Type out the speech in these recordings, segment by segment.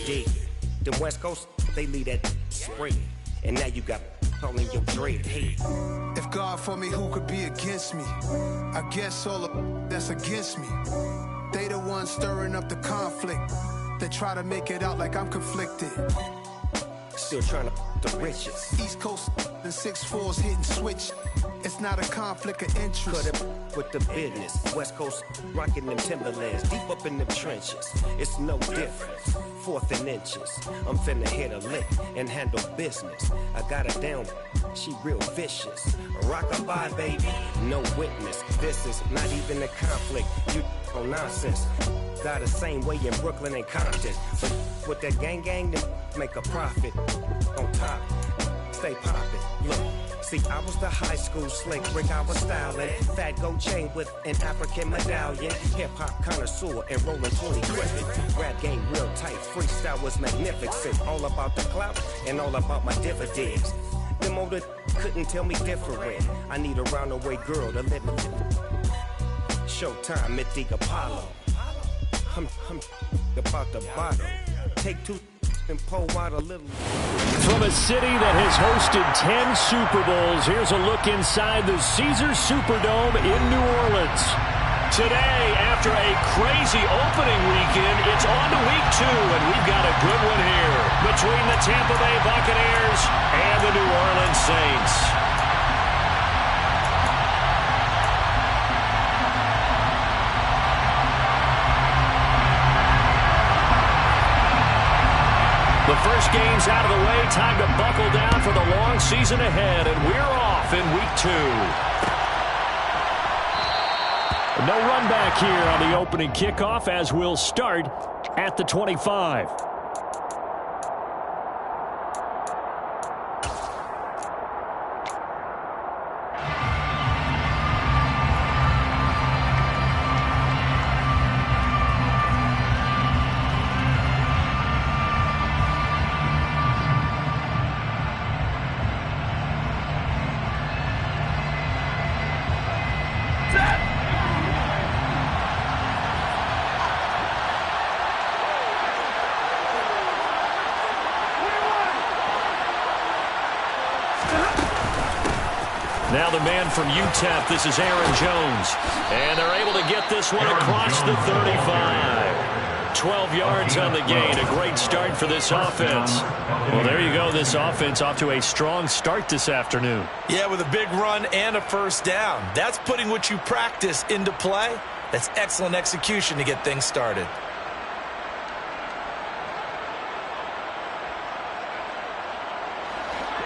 dig. The West Coast, they lead that spring. And now you got all in your dread. Hey. If God for me, who could be against me? I guess all the that's against me. They the ones stirring up the conflict. They try to make it out like I'm conflicted. Still trying to the riches. East Coast and 6'4s hitting switch. It's not a conflict of interest. Cut it with the business. West Coast rocking them Timberlands. Deep up in them trenches. It's no difference. 4th and inches. I'm finna hit a lick and handle business. I got her down. She real vicious. Rock-a-bye, baby. No witness. This is not even a conflict. You on nonsense. Got the same way in Brooklyn and Compton. But with that gang, then make a profit. On top, stay poppin'. Look. See, I was the high school slick Rick, I was styling. Fat gold chain with an African medallion. Hip-hop connoisseur and rolling 20 gripping. Rap game real tight, freestyle was magnificent. All about the clout and all about my dividends. Them older couldn't tell me different. I need a roundaway girl to let me. Showtime at the Apollo. I'm about the bottle. Take 2 and pour out a little. From a city that has hosted 10 Super Bowls, here's a look inside the Caesars Superdome in New Orleans. Today, after a crazy opening weekend, it's on to week 2, and we've got a good one here between the Tampa Bay Buccaneers and the New Orleans Saints. The first game's out of the way. Time to buckle down for the long season ahead, and we're off in week 2. No run back here on the opening kickoff as we'll start at the 25. Now the man from UTEP, this is Aaron Jones. And they're able to get this one across the 35. 12 yards on the gain. A great start for this offense. Well, there you go. This offense off to a strong start this afternoon. Yeah, with a big run and a first down. That's putting what you practice into play. That's excellent execution to get things started.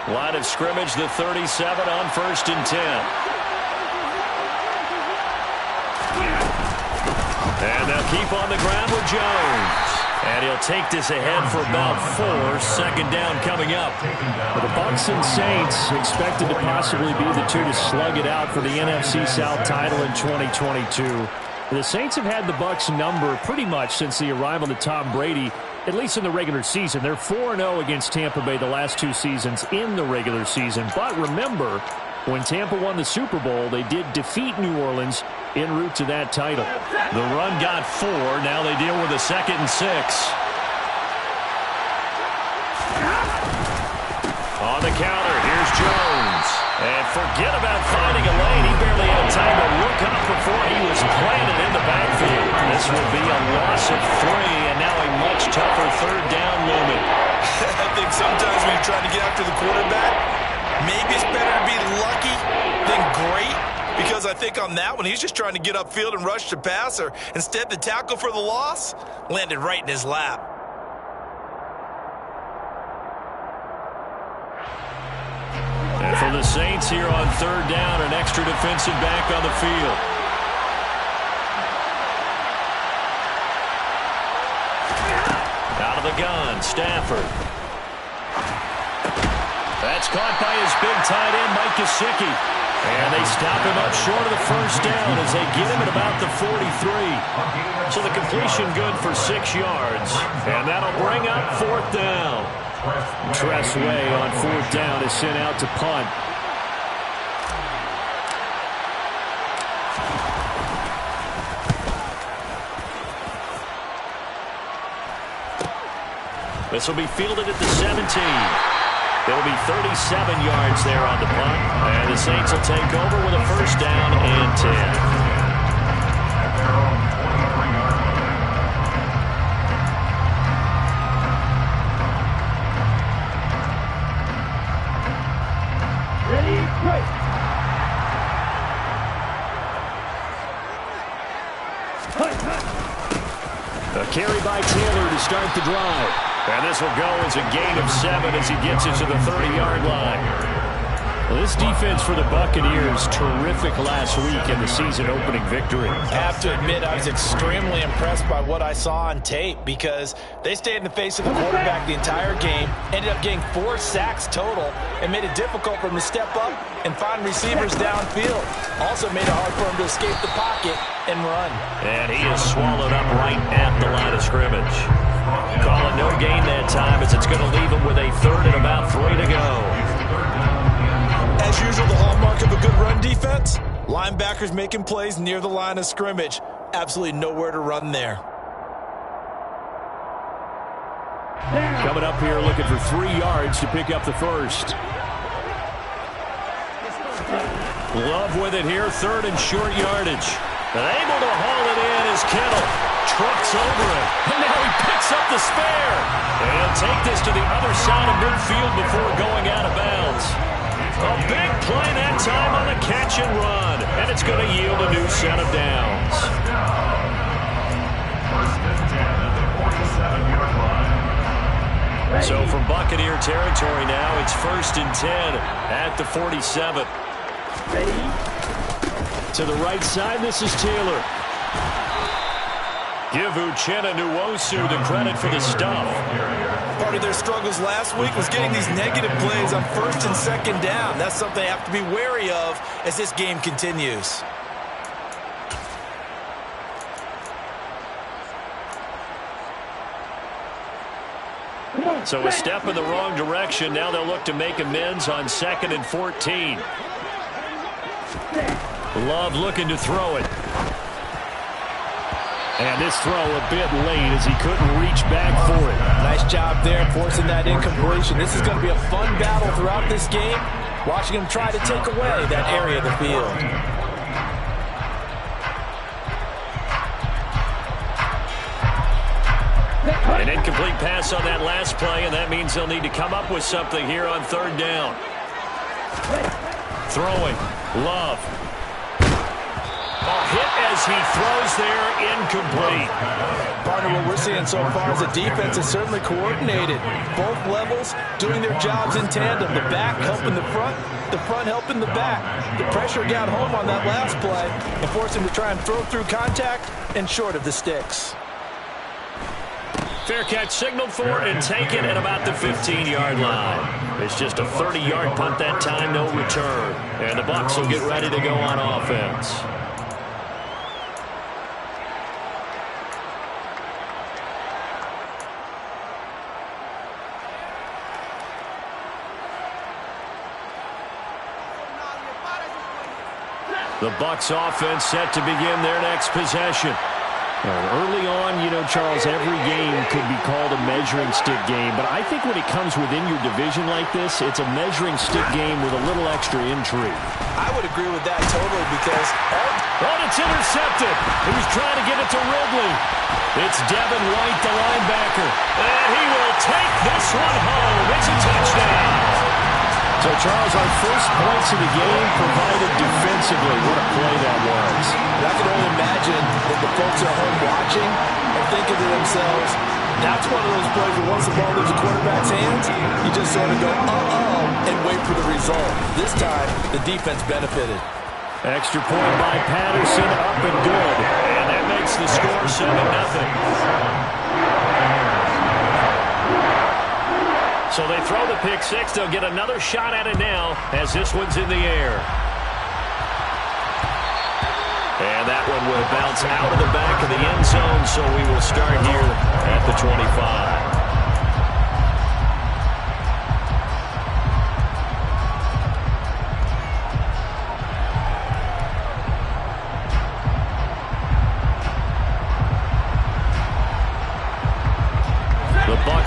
Line of scrimmage, the 37 on 1st and 10. And they'll keep on the ground with Jones. And he'll take this ahead for about 4. 2nd down coming up. Well, the Bucs and Saints expected to possibly be the two to slug it out for the NFC South title in 2022. The Saints have had the Bucs number pretty much since the arrival of Tom Brady, at least in the regular season. They're 4-0 against Tampa Bay the last 2 seasons in the regular season. But remember, when Tampa won the Super Bowl, they did defeat New Orleans en route to that title. The run got 4. Now they deal with a 2nd and 6. On the counter, here's Jones. And forget about finding a lane. He barely had time to look up before he was planted in the backfield. This will be a loss of 3, and now a much tougher 3rd down moment. I think sometimes when you're trying to get after the quarterback, maybe it's better to be lucky than great. Because I think on that one, he's just trying to get upfield and rush the passer. Instead, the tackle for the loss landed right in his lap. And for the Saints here on 3rd down, an extra defensive back on the field. Out of the gun, Stafford. That's caught by his big tight end, Mike Gesicki. And they stop him up short of the 1st down as they get him at about the 43. So the completion good for 6 yards. And that'll bring up 4th down. Tress Way on 4th down is sent out to punt. This will be fielded at the 17. It'll be 37 yards there on the punt. And the Saints will take over with a first down and 10. A carry by Taylor to start the drive. And this will go as a gain of 7 as he gets it to the 30-yard line. Well, this defense for the Buccaneers, terrific last week in the season-opening victory. I have to admit, I was extremely impressed by what I saw on tape because they stayed in the face of the quarterback the entire game, ended up getting 4 sacks total, and made it difficult for him to step up and find receivers downfield. Also made it hard for him to escape the pocket and run. And he is swallowed up right at the line of scrimmage. Call it no gain that time as it's going to leave him with a 3rd and about 3 to go. As usual, the hallmark of a good run defense, linebackers making plays near the line of scrimmage. Absolutely nowhere to run there. Coming up here looking for 3 yards to pick up the first. Love with it here, 3rd and short yardage. And able to haul it in as Kittle trucks over it. And now he picks up the spare. And he'll take this to the other side of midfield before going out of bounds. A big play that time on the catch and run. And it's going to yield a new set of downs. So from Buccaneer territory now, it's 1st and 10 at the 47. To the right side, this is Taylor. Give Uchenna Nwosu the credit for the stuff. Part of their struggles last week was getting these negative plays on 1st and 2nd down. That's something they have to be wary of as this game continues. So a step in the wrong direction. Now they'll look to make amends on 2nd and 14. Love looking to throw it. And this throw a bit late as he couldn't reach back for it. Nice job there forcing that incompletion. This is going to be a fun battle throughout this game. Watching him try to take away that area of the field. An incomplete pass on that last play, and that means they'll need to come up with something here on 3rd down. Throwing. Love. A hit as he throws there, incomplete. Partner, what we're seeing so far is the defense is certainly coordinated. Both levels doing their jobs in tandem. The back helping the front helping the back. The pressure got home on that last play and forced him to try and throw through contact and short of the sticks. Fair catch signaled for and taken at about the 15-yard line. It's just a 30-yard punt that time, no return. And the Bucs will get ready to go on offense. The Bucs offense set to begin their next possession. Early on, Charles, every game could be called a measuring stick game, but I think when it comes within your division like this, it's a measuring stick game with a little extra intrigue. I would agree with that totally because... it's intercepted. He was trying to get it to Ridley. It's Devin White, the linebacker, and he will take this one home. It's a touchdown. So, Charles, our first points of the game provided defensively. What a play that was. I can only imagine that the folks at home watching are thinking to themselves, that's one of those plays where once the ball leaves the quarterback's hands, you just sort of go, uh-oh, and wait for the result. This time, the defense benefited. Extra point by Patterson, up and good. And that makes the score 7-0. So they throw the pick six. They'll get another shot at it now as this one's in the air. And that one will bounce out of the back of the end zone, so we will start here at the 25.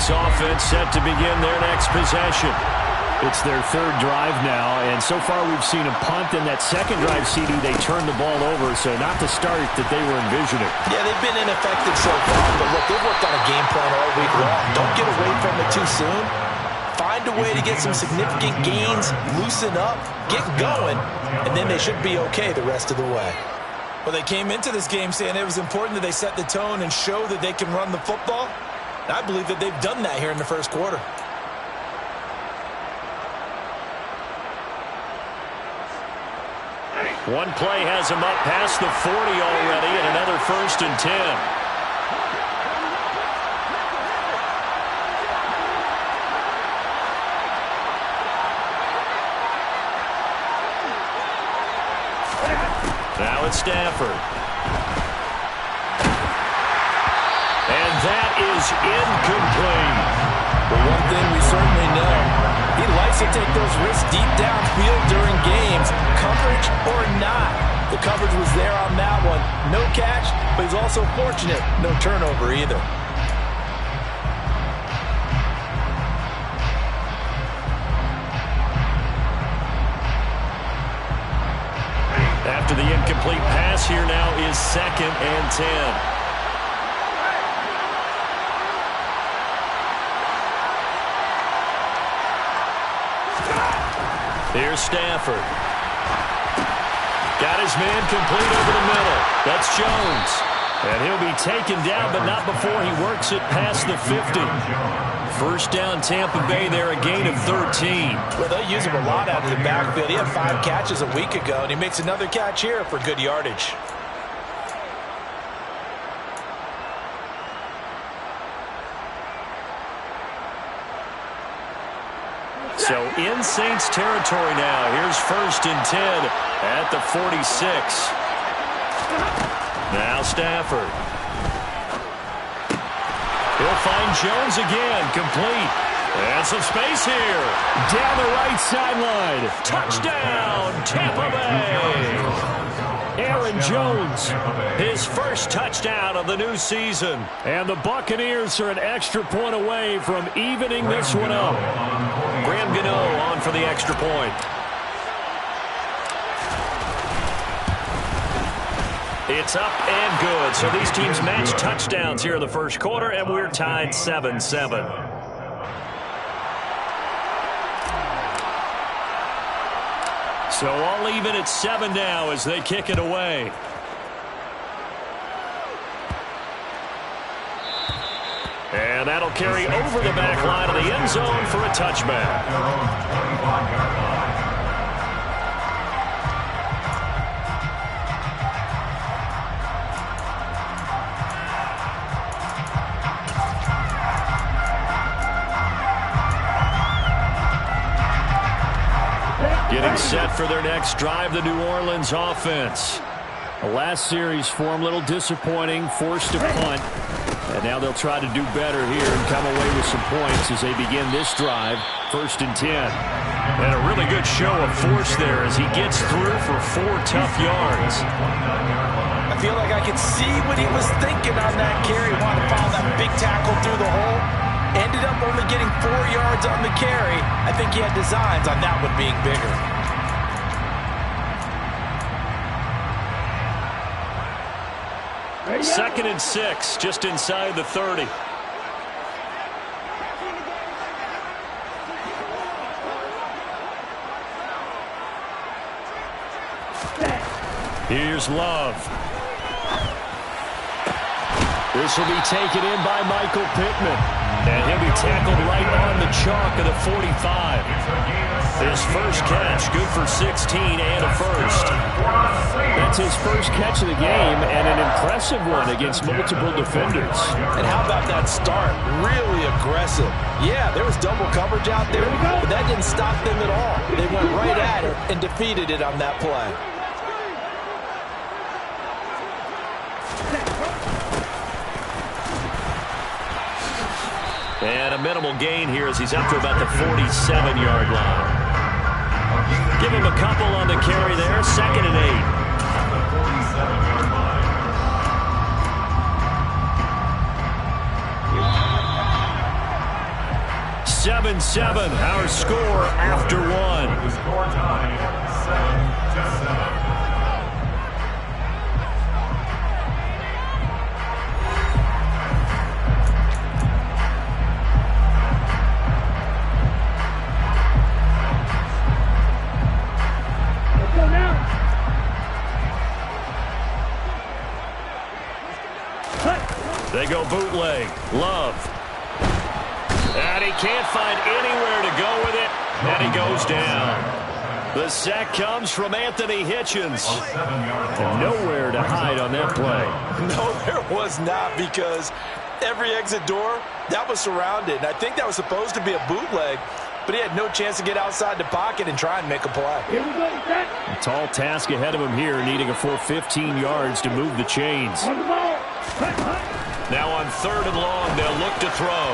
Seahawks offense set to begin their next possession. It's their third drive now, and so far we've seen a punt. In that second drive, CD, they turned the ball over, so not the start that they were envisioning. Yeah, they've been ineffective so far, but look, they've worked on a game plan all week long. Don't get away from it too soon. Find a way to get some significant gains, loosen up, get going, and then they should be okay the rest of the way. Well, they came into this game saying it was important that they set the tone and show that they can run the football. And I believe that they've done that here in the first quarter. One play has him up past the 40 already, and another 1st and 10. Now it's Stafford. And that is incomplete. Well, one thing we certainly know, he likes to take those risks deep downfield during games, coverage or not. The coverage was there on that one. No catch, but he's also fortunate. No turnover either. After the incomplete pass, here now is 2nd and 10. Here's Stafford. Got his man complete over the middle. That's Jones. And he'll be taken down, but not before he works it past the 50. First down, Tampa Bay there, a gain of 13. Well, they use him a lot out of the backfield. He had 5 catches a week ago, and he makes another catch here for good yardage. So in Saints territory now. Here's 1st and 10 at the 46. Now Stafford. He'll find Jones again, complete. And some space here. Down the right sideline. Touchdown, Tampa Bay. Aaron Jones, his first touchdown of the new season. And the Buccaneers are an extra point away from evening this one up. Graham Gano on for the extra point. It's up and good. So these teams match touchdowns here in the first quarter, and we're tied 7-7. So all even at 7 now as they kick it away. And that'll carry over the back line of the end zone for a touchback. Getting set for their next drive, the New Orleans offense. The last series for them, a little disappointing, forced a punt. And now they'll try to do better here and come away with some points as they begin this drive, 1st and 10. And a really good show of force there as he gets through for 4 tough yards. I feel like I could see what he was thinking on that carry. Wanted to follow that big tackle through the hole. Ended up only getting 4 yards on the carry. I think he had designs on that one being bigger. Second and 6, just inside the 30. Here's Love. This will be taken in by Michael Pittman. And he'll be tackled right on the chalk of the 45. His first catch, good for 16 and a first. That's his first catch of the game and an impressive one against multiple defenders. And how about that start? Really aggressive. Yeah, there was double coverage out there, but that didn't stop them at all. They went right at it and defeated it on that play. And a minimal gain here as he's up to about the 47-yard line. Give him a couple on the carry there. 2nd and 8. 7-7, our score after one. Score time, 7-7. They go bootleg. Love. And he can't find anywhere to go with it. And he goes down. The sack comes from Anthony Hitchens. And nowhere to hide on that play. No, there was not, because every exit door, that was surrounded. And I think that was supposed to be a bootleg, but he had no chance to get outside the pocket and try and make a play. Here we go, a tall task ahead of him here, needing a full 15 yards to move the chains. Now on 3rd and long, they'll look to throw.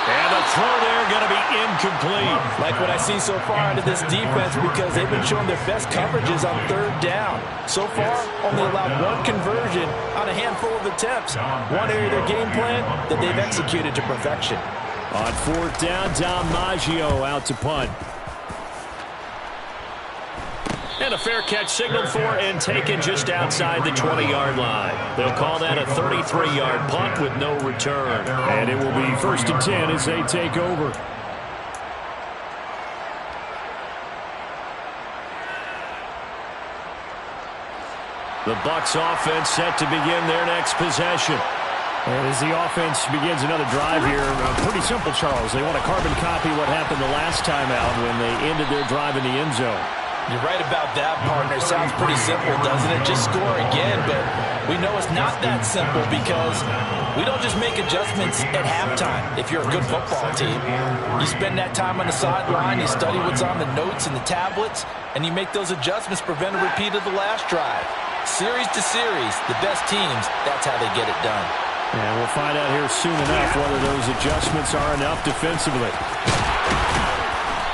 And the throw there going to be incomplete. Like what I see so far out of this defense, because they've been showing their best coverages on 3rd down. So far, only allowed one conversion on a handful of attempts. One area of their game plan that they've executed to perfection. On 4th down, Dom Maggio out to punt. And a fair catch signaled for and taken just outside the 20-yard line. They'll call that a 33-yard punt with no return. And it will be 1st and 10 as they take over. The Bucs offense set to begin their next possession. And as the offense begins another drive here, pretty simple, Charles. They want to carbon copy what happened the last time out when they ended their drive in the end zone. You're right about that, partner. Sounds pretty simple, doesn't it? Just score again, but we know it's not that simple, because we don't just make adjustments at halftime if you're a good football team. You spend that time on the sideline, you study what's on the notes and the tablets, and you make those adjustments, prevent a repeat of the last drive. Series to series, the best teams, that's how they get it done. And we'll find out here soon enough whether those adjustments are enough defensively.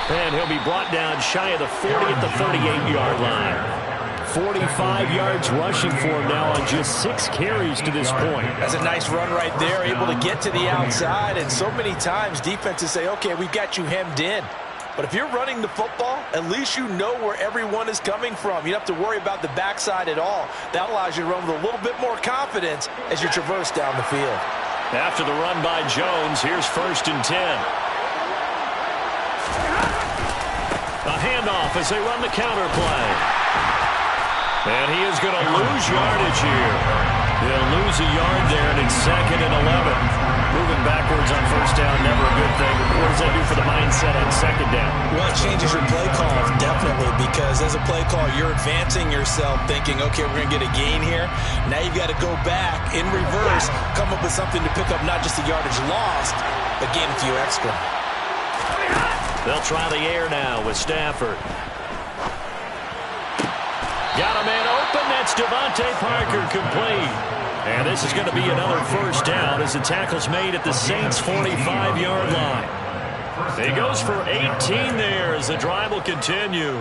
And he'll be brought down shy of the 40 at the 38-yard line. 45 yards rushing for him now on just 6 carries to this point. That's a nice run right there, able to get to the outside. And so many times defenses say, okay, we've got you hemmed in. But if you're running the football, at least you know where everyone is coming from. You don't have to worry about the backside at all. That allows you to run with a little bit more confidence as you traverse down the field. After the run by Jones, here's 1st and 10. A handoff as they run the counter play. And he is going to lose yardage here. He'll lose a yard there, and it's 2nd and 11. Moving backwards on 1st down, never a good thing. What does that do for the mindset on 2nd down? Well, it changes your play calls, definitely, because as a play call, you're advancing yourself thinking, okay, we're going to get a gain here. Now you've got to go back in reverse, come up with something to pick up not just the yardage lost, but gain a few extra. They'll try the air now with Stafford. Got a man open. That's Devontae Parker complete. And this is going to be another 1st down as the tackle's made at the Saints' 45-yard line. He goes for 18 there as the drive will continue.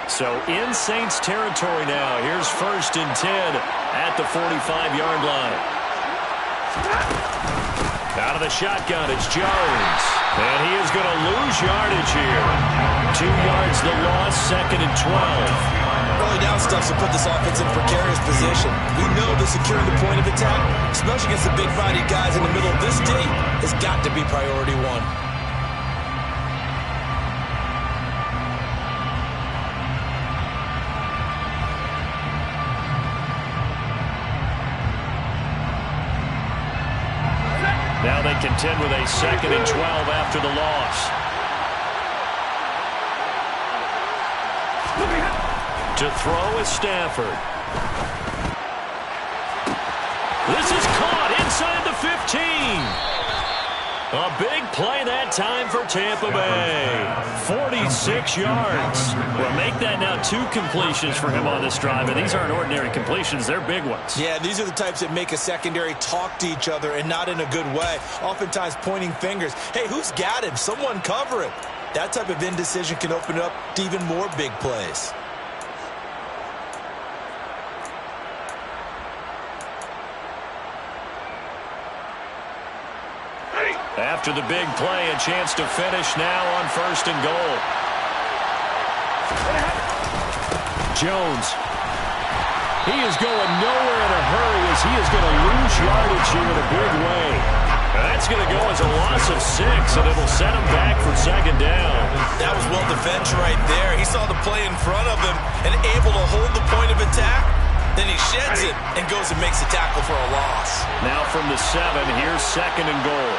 So in Saints territory now. Here's 1st and 10 at the 45-yard line. Out of the shotgun, it's Jones. And he is going to lose yardage here. 2 yards the loss, 2nd and 12. Early down stuff to put this offense in a precarious position. We know that securing the point of attack, especially against the big-bodied guys in the middle of this D, has got to be priority one. Now they contend with a 2nd and 12 after the loss. To throw is Stafford. This is caught inside the 15. A big play that time for Tampa Bay. 46 yards. Well, make that now 2 completions for him on this drive. And these aren't ordinary completions. They're big ones. Yeah, these are the types that make a secondary talk to each other, and not in a good way. Oftentimes pointing fingers. Hey, who's got him? Someone cover it. That type of indecision can open up to even more big plays. After the big play, a chance to finish now on 1st and goal. Jones. He is going nowhere in a hurry as he is going to lose yardage here in a big way. That's going to go as a loss of 6, and it'll set him back for 2nd down. That was well defended right there. He saw the play in front of him and able to hold the point of attack. Then he sheds it and goes and makes a tackle for a loss. Now from the 7, here's 2nd and goal.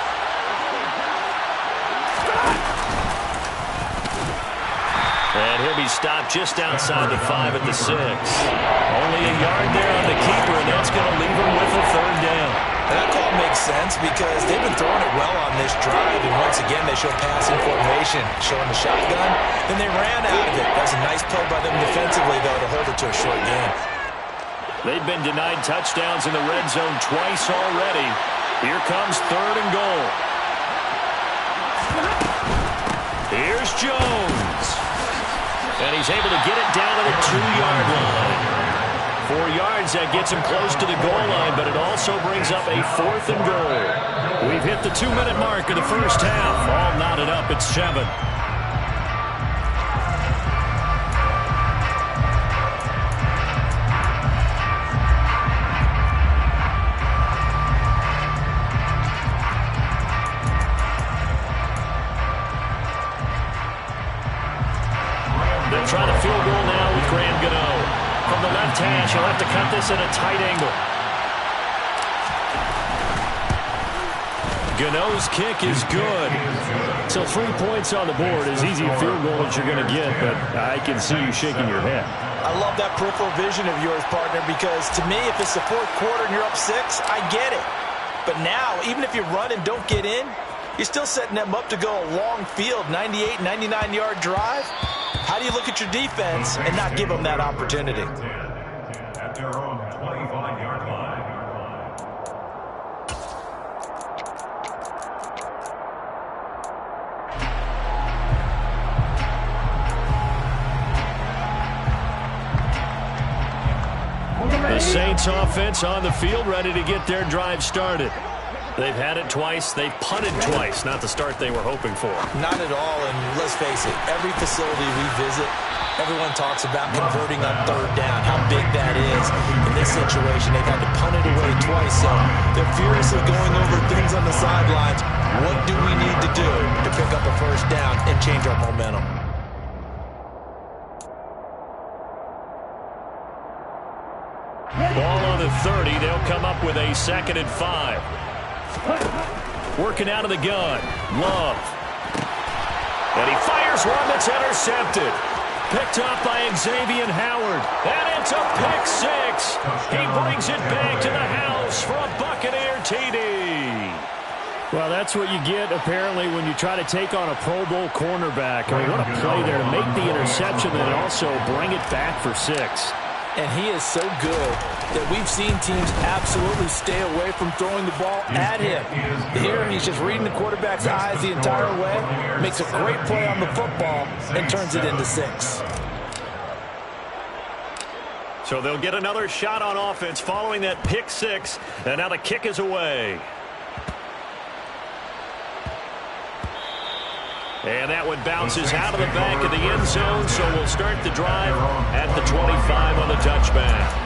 And he'll be stopped just outside the 5 at the 6. Only a yard there on the keeper, and that's going to leave him with a 3rd down. And that call makes sense because they've been throwing it well on this drive, and once again they show passing formation, showing the shotgun. Then they ran out of it. That was a nice play by them defensively, though, to hold it to a short game. They've been denied touchdowns in the red zone twice already. Here comes 3rd and goal. Here's Jones. And he's able to get it down to the 2-yard line. 4 yards, that gets him close to the goal line, but it also brings up a 4th and goal. We've hit the 2-minute mark of the first half. All knotted up at 7. Trying to field goal now with Graham Gano. From the left hash, he'll have to cut this at a tight angle. Gano's kick is good. So 3 points on the board, as easy a field goal as you're going to get, but I can see you shaking your head. I love that peripheral vision of yours, partner, because to me, if it's the 4th quarter and you're up 6, I get it. But now, even if you run and don't get in, you're still setting them up to go a long field, 98, 99-yard drive. How do you look at your defense and not give them that opportunity? At their own 25-yard line. The Saints offense on the field, ready to get their drive started. They've had it twice. They've punted twice. Not the start they were hoping for. Not at all, and let's face it, every facility we visit, everyone talks about converting on 3rd down, how big that is. In this situation, they've had to punt it away twice, so they're furiously going over things on the sidelines. What do we need to do to pick up a 1st down and change our momentum? Ball on the 30. They'll come up with a 2nd and 5. Working out of the gun. Love. And he fires one that's intercepted. Picked up by Xavier Howard. And it's a pick 6. He brings it back to the house for a Buccaneer TD. Well, that's what you get, apparently, when you try to take on a Pro Bowl cornerback. I mean, what a play there to make the interception and also bring it back for 6. And he is so good that we've seen teams absolutely stay away from throwing the ball at him. Here, he's just reading the quarterback's eyes the entire way, makes a great play on the football, and turns it into 6. So they'll get another shot on offense following that pick 6, and now the kick is away. And that one bounces out of the back of the end zone, so we'll start the drive at the 25 on the touchback.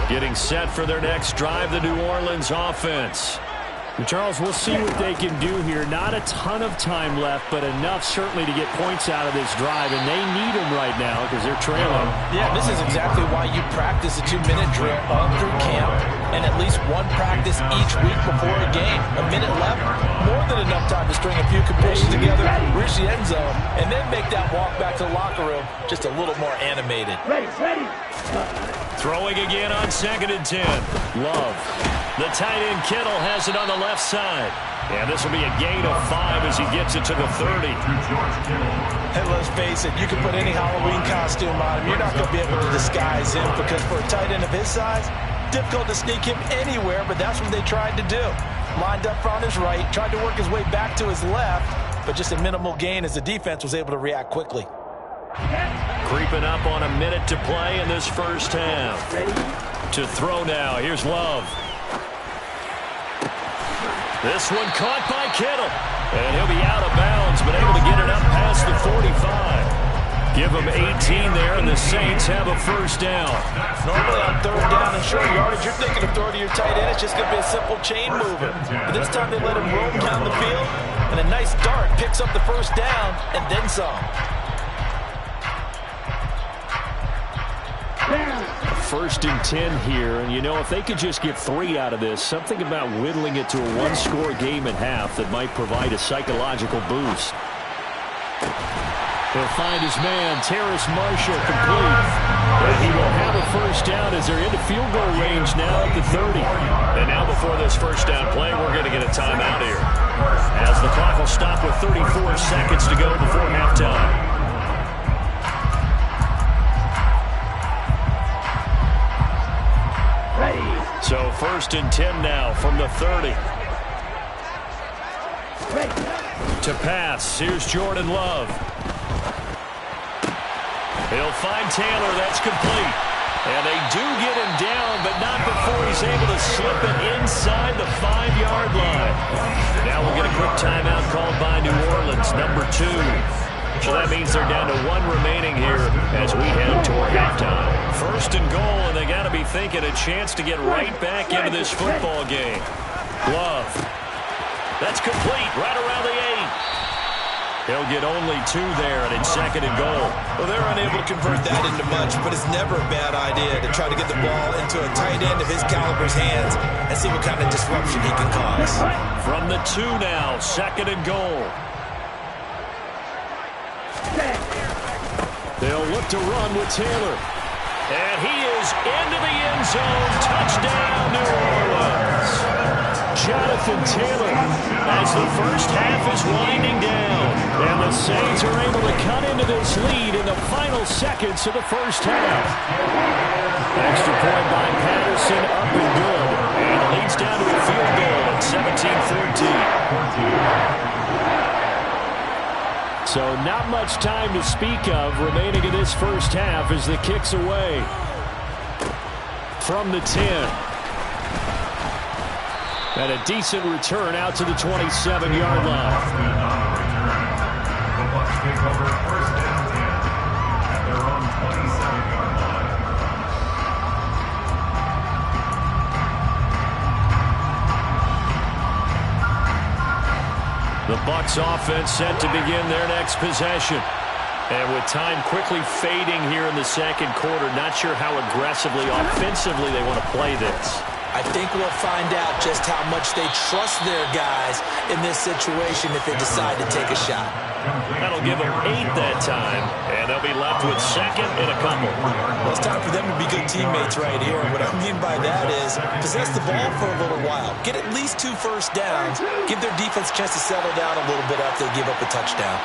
Getting set for their next drive, the New Orleans offense. Charles, we'll see what they can do here. Not a ton of time left, but enough certainly to get points out of this drive, and they need them right now because they're trailing. Yeah, this is exactly why you practice a 2-minute drill all through camp and at least one practice each week before a game. A minute left, more than enough time to string a few completions together, reach the end zone, and then make that walk back to the locker room just a little more animated. Ready. Throwing again on 2nd and 10. Love. The tight end Kittle has it on the left side. And this will be a gain of 5 as he gets it to the 30. And let's face it, you can put any Halloween costume on him. You're not going to be able to disguise him because for a tight end of his size, difficult to sneak him anywhere, but that's what they tried to do. lined up on his right, tried to work his way back to his left, but just a minimal gain as the defense was able to react quickly. Creeping up on a minute to play in this first half. To throw now, here's Love. This one caught by Kittle. And he'll be out of bounds, but able to get it up past the 45. Give them 18 there, and the Saints have a first down. Normally on third down and short yardage, you're thinking of throwing to your tight end. It's just going to be a simple chain mover. But this time they let him roam down the field, and a nice dart picks up the first down and then some. First and 10 here, and you know, if they could just get 3 out of this, something about whittling it to a one-score game at half that might provide a psychological boost. He'll find his man, Terrace Marshall, complete. And he will have a first down as they're into field goal range now at the 30. And now before this first down play, we're going to get a timeout here, as the clock will stop with 34 seconds to go before halftime. So first and 10 now from the 30. To pass, here's Jordan Love. He'll find Taylor, that's complete. And they do get him down, but not before he's able to slip it inside the 5-yard line. Now we'll get a quick timeout called by New Orleans, number 2. So that means they're down to 1 remaining here as we head toward halftime. First and goal, and they got to be thinking a chance to get right back into this football game. Love. That's complete, right around the 8. He'll get only 2 there, and it's second and goal. Well, they're unable to convert that into much, but it's never a bad idea to try to get the ball into a tight end of his caliber's hands and see what kind of disruption he can cause. From the 2 now, second and goal. They'll look to run with Taylor. And he is into the end zone. Touchdown, New Orleans. Jonathan Taylor as the first half is winding down. And the Saints are able to cut into this lead in the final seconds of the first half. Extra point by Patterson, up and good. And it leads down to a field goal at 17-14. So not much time to speak of remaining in this first half as the kick's away. From the 10. And a decent return out to the 27-yard line. The Bucs take over first down 10 at their own 27-yard line. The Bucs offense set to begin their next possession. And with time quickly fading here in the second quarter, not sure how aggressively, offensively they want to play this. I think we'll find out just how much they trust their guys in this situation if they decide to take a shot. That'll give them 8 that time, and they'll be left with second and a couple. Well, it's time for them to be good teammates right here. What I mean by that is possess the ball for a little while. Get at least 2 first downs. Give their defense a chance to settle down a little bit after they give up a touchdown.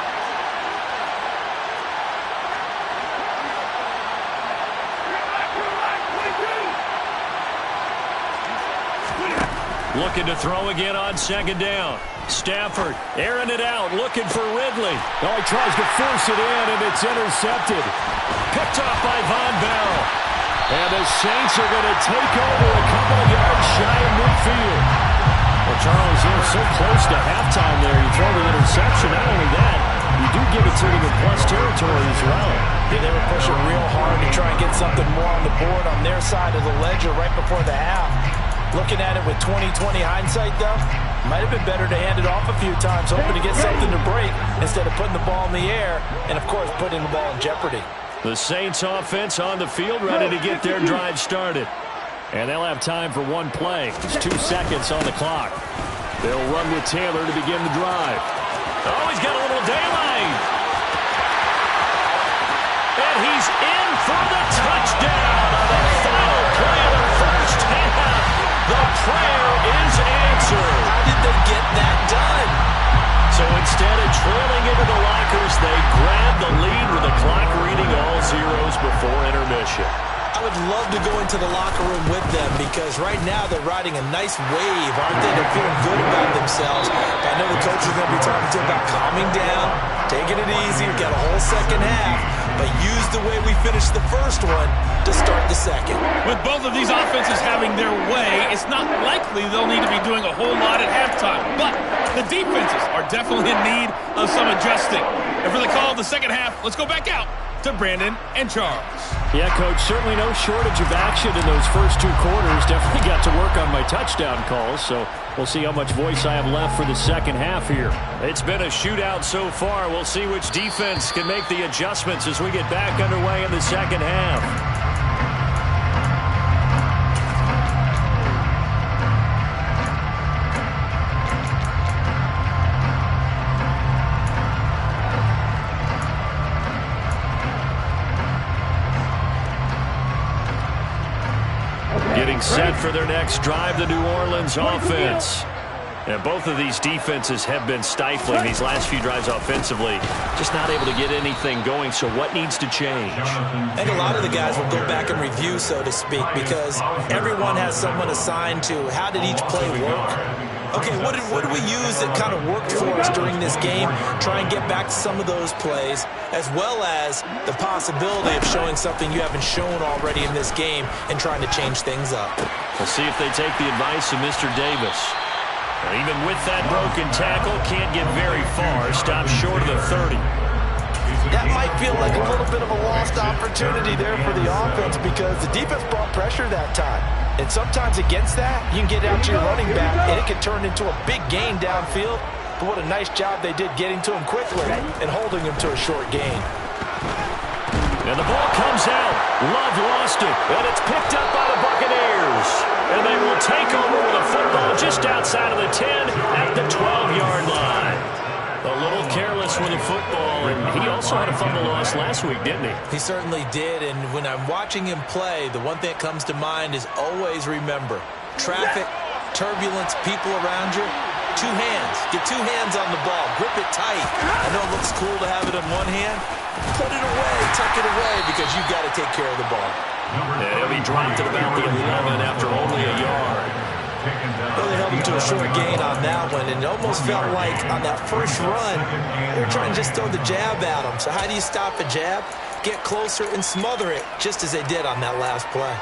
Looking to throw again on second down. Stafford airing it out, looking for Ridley. Oh, he tries to force it in, and it's intercepted. Picked off by Von Bell. And the Saints are going to take over a couple of yards shy of midfield. Well, Charles, you're so close to halftime there. You throw the interception. Not only that, you do give it to them in plus territory as well. Yeah, they were pushing real hard to try and get something more on the board on their side of the ledger right before the half. Looking at it with 20/20 hindsight, though, might have been better to hand it off a few times, hoping to get something to break instead of putting the ball in the air and, of course, putting the ball in jeopardy. The Saints offense on the field, ready to get their drive started. And they'll have time for one play. It's 2 seconds on the clock. They'll run with Taylor to begin the drive. Oh, he's got a little daylight. And he's in for the touchdown on the final play of the first half. The prayer is answered. How did they get that done? So instead of trailing into the lockers, they grab the lead with the clock reading all zeros before intermission. I would love to go into the locker room with them because right now they're riding a nice wave, aren't they? They're feeling good about themselves. But I know the coach is going to be talking to them about calming down, taking it easy. We've got a whole second half, but use the way we finished the first one to start the second. With both of these offenses having their way, it's not likely they'll need to be doing a whole lot at halftime. But the defenses are definitely in need of some adjusting. And for the call of the second half, let's go back out to Brandon and Charles. Yeah, Coach, certainly no shortage of action in those first two quarters. Definitely got to work on my touchdown calls, so we'll see how much voice I have left for the second half here. It's been a shootout so far. We'll see which defense can make the adjustments as we get back underway in the second half. Getting set for their next drive, the New Orleans offense. And both of these defenses have been stifling these last few drives offensively. Just not able to get anything going, so what needs to change? I think a lot of the guys will go back and review, so to speak, because everyone has someone assigned to how did each play work. Okay, what did we use that kind of worked for us during this game? Try and get back to some of those plays, as well as the possibility of showing something you haven't shown already in this game and trying to change things up. We'll see if they take the advice of Mr. Davis. And even with that broken tackle, can't get very far. Stops short of the 30. That might feel like a little bit of a lost opportunity there for the offense because the defense brought pressure that time. And sometimes against that, you can get out to your running back, and it can turn into a big gain downfield. But what a nice job they did getting to him quickly and holding him to a short gain. And the ball comes out. Love lost it, and it's picked up by the Buccaneers. And they will take over with a football just outside of the 10 at the 12-yard line. A little careless with the football, and he also had a fumble loss last week, didn't he? He certainly did, and when I'm watching him play, the one thing that comes to mind is always remember, traffic, turbulence, people around you, two hands. Get two hands on the ball. Grip it tight. I know it looks cool to have it in one hand. Put it away, tuck it away, because you've got to take care of the ball. And he'll be dropped at about the 11 after only a yard. Really held him to a short gain on that one, and it almost felt like on that first run, they were trying to just throw the jab at him. So how do you stop a jab? Get closer and smother it, just as they did on that last play.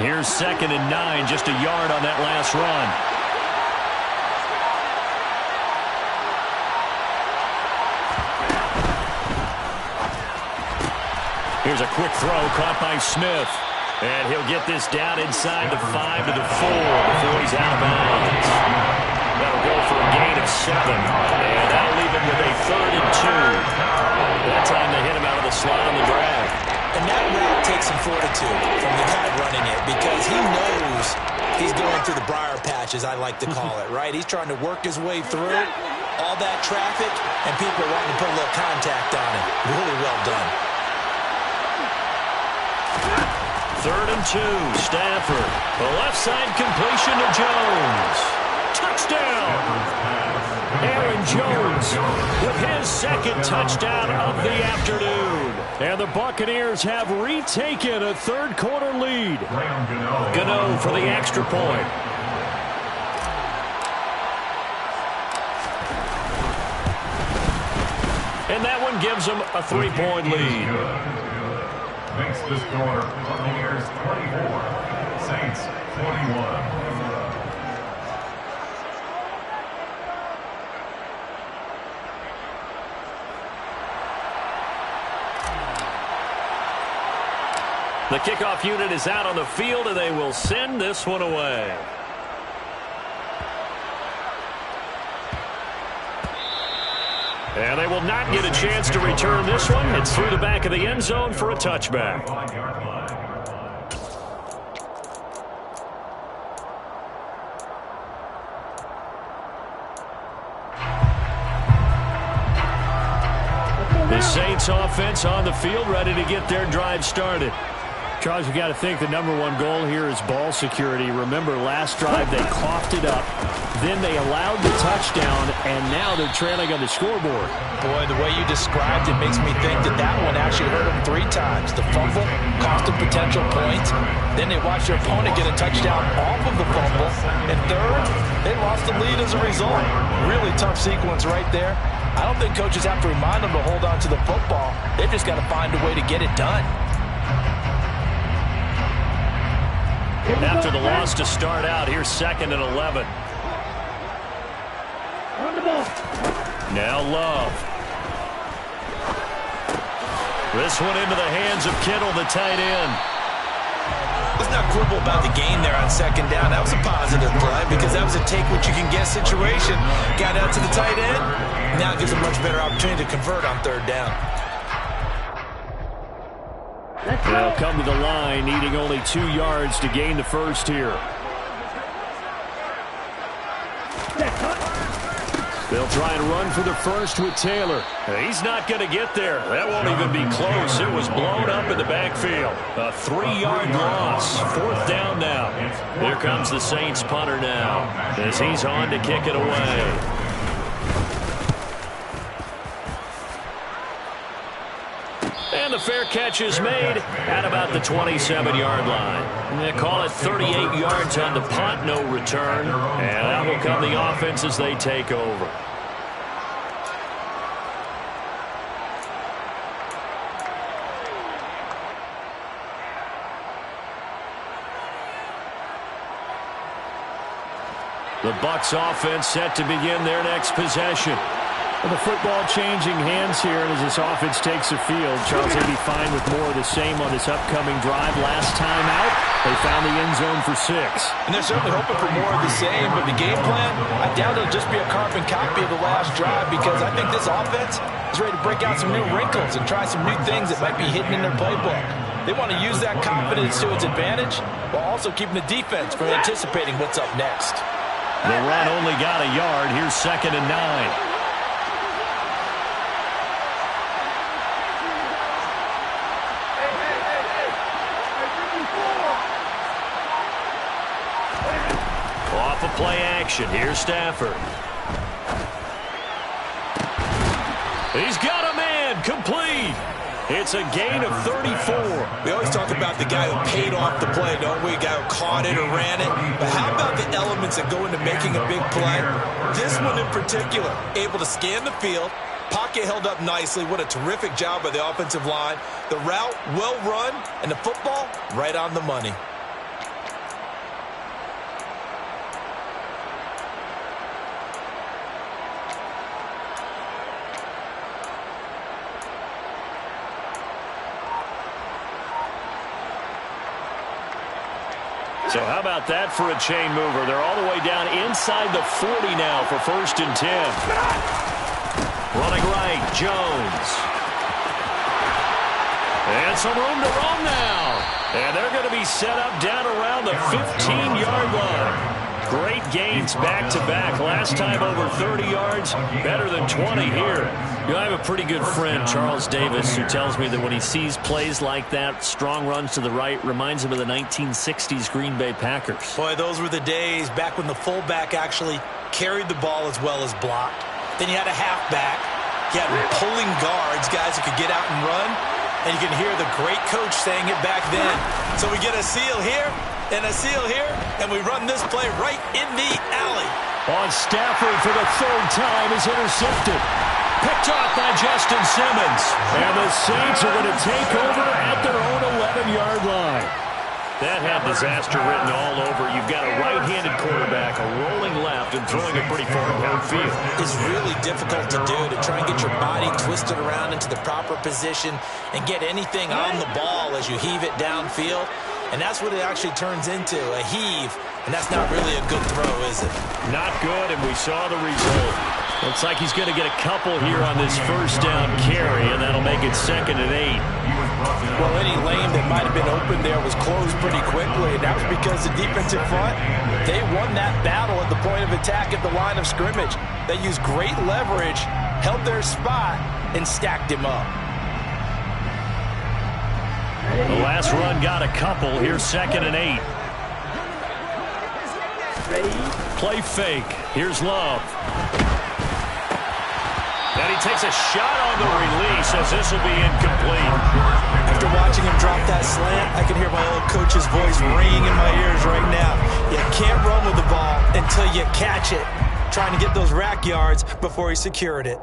Here's 2nd and 9, just a yard on that last run. Here's a quick throw caught by Smith. And he'll get this down inside the 5 to the 4 before he's out of bounds. That'll go for a gain of 7. And that'll leave him with a 3rd and 2. That time they hit him out of the slot on the drag. And that route takes some fortitude from the guy running it because he knows he's going through the briar patch, as I like to call it, right? He's trying to work his way through all that traffic and people wanting to put a little contact on it. Really well done. 3rd and 2, Stafford. The left side completion to Jones. Touchdown! Aaron Jones with his 2nd touchdown of the afternoon. And the Buccaneers have retaken a 3rd quarter lead. Gano for the extra point. And that one gives them a 3-point lead. Makes the score Buccaneers 24, Saints 21. The kickoff unit is out on the field, and they will send this one away. And they will not get a chance to return this one. It's through the back of the end zone for a touchback. The Saints offense on the field, ready to get their drive started. Charles, you got to think the number one goal here is ball security. Remember, last drive they coughed it up, then they allowed the touchdown, and now they're trailing on the scoreboard. Boy, the way you described it makes me think that that one actually hurt them 3 times. The fumble cost them potential points. Then they watched their opponent get a touchdown off of the fumble. And third, they lost the lead as a result. Really tough sequence right there. I don't think coaches have to remind them to hold on to the football. They've just got to find a way to get it done. After the loss to start out, here's 2nd and 11. Now Love. This one into the hands of Kittle, the tight end. Let's not quibble about the gain there on 2nd down. That was a positive play because that was a take-what-you-can-get situation. Got out to the tight end. Now it gives a much better opportunity to convert on 3rd down. They'll come to the line, needing only 2 yards to gain the first here. They'll try and run for the first with Taylor. He's not going to get there. That won't even be close. It was blown up in the backfield. A 3-yard loss. 4th down now. Here comes the Saints punter now as he's on to kick it away. And the fair catch is made at about the 27-yard line. They call it 38 yards on the punt, no return. And out will come the offense as they take over. The Bucs offense set to begin their next possession. Well, the football changing hands here, and as this offense takes the field, Charles, they'll be fine with more of the same on this upcoming drive. Last time out, they found the end zone for 6. And they're certainly hoping for more of the same, but the game plan, I doubt it'll just be a carbon copy of the last drive because I think this offense is ready to break out some new wrinkles and try some new things that might be hidden in their playbook. They want to use that confidence to its advantage while also keeping the defense from anticipating what's up next. The run only got a yard. Here's 2nd and 9. Off of play action. Here's Stafford. He's got a man. Complete. It's a gain of 34. We always talk about the guy who paid off the play, don't we? The guy who caught it or ran it. But how about the elements that go into making a big play? This one in particular, able to scan the field, pocket held up nicely. What a terrific job by the offensive line. The route, well run, and the football, right on the money. So how about that for a chain mover? They're all the way down inside the 40 now for 1st and 10. Running right, Jones. And some room to run now. And they're going to be set up down around the 15-yard line. Great gains back-to-back. Last time over 30 yards, better than 20 here. You know, I have a pretty good friend, Charles Davis, who tells me that when he sees plays like that, strong runs to the right, reminds him of the 1960s Green Bay Packers. Boy, those were the days back when the fullback actually carried the ball as well as blocked. Then you had a halfback. You had pulling guards, guys who could get out and run. And you can hear the great coach saying it back then. So we get a seal here and a seal here, and we run this play right in the alley. On Stafford for the 3rd time is intercepted. Picked off by Justin Simmons. And the Saints are going to take over at their own 11-yard line. That had disaster written all over. You've got a right-handed quarterback, a rolling left, and throwing it pretty far downfield. It's really difficult to do, to try and get your body twisted around into the proper position and get anything on the ball as you heave it downfield. And that's what it actually turns into, a heave. And that's not really a good throw, is it? Not good, and we saw the result. Looks like he's going to get a couple here on this 1st down carry, and that'll make it 2nd and 8. Well, any lane that might have been open there was closed pretty quickly, and that was because the defensive front, they won that battle at the point of attack at the line of scrimmage. They used great leverage, held their spot, and stacked him up. The last run got a couple. Here's 2nd and 8. Play fake. Here's Love. And he takes a shot on the release as this will be incomplete. After watching him drop that slant, I can hear my old coach's voice ringing in my ears right now. You can't run with the ball until you catch it. Trying to get those rack yards before he secured it.